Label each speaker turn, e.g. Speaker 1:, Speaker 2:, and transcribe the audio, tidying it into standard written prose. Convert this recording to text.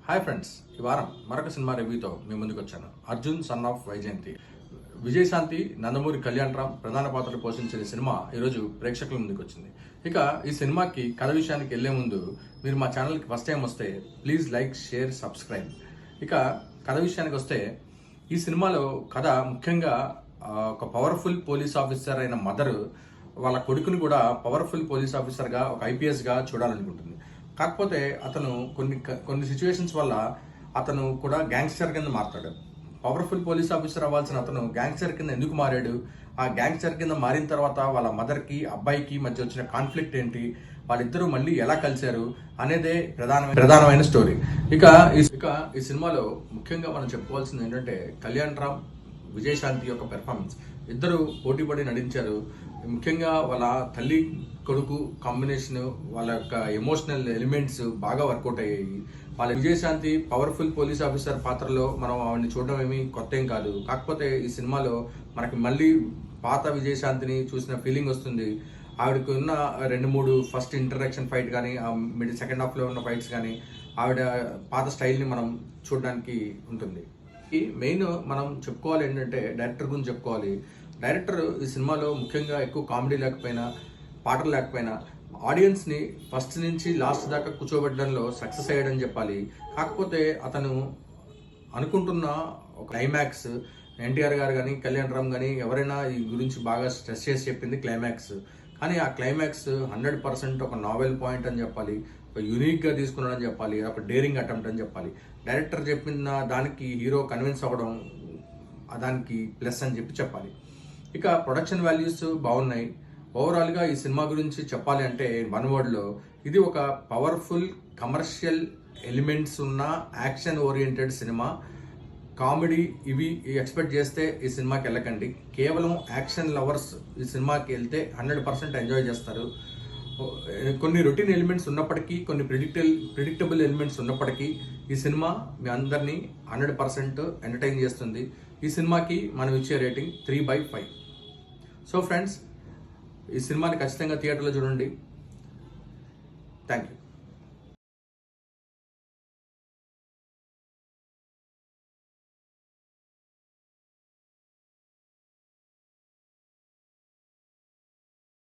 Speaker 1: Hi friends, ఈ వారం మరొక సినిమా రివ్యూతో మీ ముందుకు వచ్చాను. Arjun son of Vyjayanthi. విజయశాంతి, నందమూరి కళ్యాణరామ్ ప్రధాన పాత్రలు పోషించిన సినిమా ఈరోజు ప్రేక్షకుల ముందుకు వచ్చింది. ఇక ఈ సినిమాకి కథ విషయానికి వెళ్లే ముందు మీరు మా ఛానల్కి ఫస్ట్ టైం వస్తే ప్లీజ్ లైక్, షేర్, సబ్స్క్రైబ్. ఇక కథ విషయానికి వస్తే ఈ సినిమాలో కథ ముఖ్యంగా ఒక పవర్ఫుల్ పోలీస్ ఆఫీసర్ అయిన మదర్ వాళ్ళ కొడుకుని కూడా పవర్ఫుల్ పోలీస్ ఆఫీసర్గా, ఒక ఐపీఎస్గా చూడాలనుకుంటుంది. కాకపోతే అతను కొన్ని సిచ్యువేషన్స్ వల్ల అతను కూడా గ్యాంగ్స్టర్ కింద మారుతాడు. పవర్ఫుల్ పోలీస్ ఆఫీసర్ అవ్వాల్సిన అతను గ్యాంగ్స్టర్ కింద ఎందుకు మారాడు, ఆ గ్యాంగ్స్టర్ కింద మారిన తర్వాత వాళ్ళ మదర్కి, అబ్బాయికి మధ్య వచ్చిన కాన్ఫ్లిక్ట్ ఏంటి, వాళ్ళిద్దరూ మళ్ళీ ఎలా కలిశారు అనేదే ప్రధానమైన స్టోరీ. ఇక ఈ సినిమాలో ముఖ్యంగా మనం చెప్పుకోవాల్సింది ఏంటంటే కళ్యాణ్ రామ్, విజయశాంతి యొక్క పెర్ఫార్మెన్స్. ఇద్దరు పోటీపడి నటించారు. ముఖ్యంగా వాళ్ళ తల్లి కొడుకు కాంబినేషన్, వాళ్ళ యొక్క ఎమోషనల్ ఎలిమెంట్స్ బాగా వర్కౌట్ అయ్యాయి. వాళ్ళ విజయశాంతి పవర్ఫుల్ పోలీస్ ఆఫీసర్ పాత్రలో మనం ఆవిడని చూడడం ఏమీ కొత్త ఏం కాదు. కాకపోతే ఈ సినిమాలో మనకి మళ్ళీ పాత విజయశాంతిని చూసిన ఫీలింగ్ వస్తుంది. ఆవిడకి ఉన్న 2-3 ఫస్ట్ ఇంటరాక్షన్ ఫైట్ కానీ, మిడిల్ సెకండ్ హాఫ్లో ఉన్న ఫైట్స్ కానీ ఆవిడ పాత స్టైల్ని మనం చూడడానికి ఉంటుంది. ఈ మెయిన్ మనం చెప్పుకోవాలి ఏంటంటే డైరెక్టర్ గురించి చెప్పుకోవాలి. డైరెక్టర్ ఈ సినిమాలో ముఖ్యంగా ఎక్కువ కామెడీ లేకపోయినా, పాటలు లేకపోయినా ఆడియన్స్ని ఫస్ట్ నుంచి లాస్ట్ దాకా కూర్చోబెట్టడంలో సక్సెస్ అయ్యాడని చెప్పాలి. కాకపోతే అతను అనుకుంటున్న ఒక క్లైమాక్స్, ఎన్టీఆర్ గారు కానీ, కళ్యాణ్ రామ్ కానీ ఎవరైనా ఈ గురించి బాగా స్ట్రెస్ చేసి చెప్పింది క్లైమాక్స్. కానీ ఆ క్లైమాక్స్ 100% ఒక నావెల్ పాయింట్ అని చెప్పాలి, ఒక యూనిక్గా తీసుకున్నాడని చెప్పాలి, ఒక డేరింగ్ అటెంప్ట్ అని చెప్పాలి. డైరెక్టర్ చెప్పిన దానికి హీరో కన్విన్స్ అవ్వడం దానికి ప్లస్ అని చెప్పాలి. ఇక ప్రొడక్షన్ వాల్యూస్ బాగున్నాయి. ఓవరాల్గా ఈ సినిమా గురించి చెప్పాలి అంటే వన్ వర్డ్లో ఇది ఒక పవర్ఫుల్ కమర్షియల్ ఎలిమెంట్స్ ఉన్న యాక్షన్ ఓరియంటెడ్ సినిమా. కామెడీ ఇవి ఎక్స్పెక్ట్ చేస్తే ఈ సినిమాకి వెళ్ళకండి. కేవలం యాక్షన్ లవర్స్ ఈ సినిమాకి వెళ్తే 100% ఎంజాయ్ చేస్తారు. కొన్ని రొటీన్ ఎలిమెంట్స్ ఉన్నప్పటికీ, కొన్ని ప్రిడిక్టబుల్ ఎలిమెంట్స్ ఉన్నప్పటికీ ఈ సినిమా మీ అందరినీ 100% ఎంటర్టైన్ చేస్తుంది. ఈ సినిమాకి మనం ఇచ్చే రేటింగ్ 3/5. సో ఫ్రెండ్స్, ఈ సినిమాని ఖచ్చితంగా థియేటర్లో చూడండి. Thank you.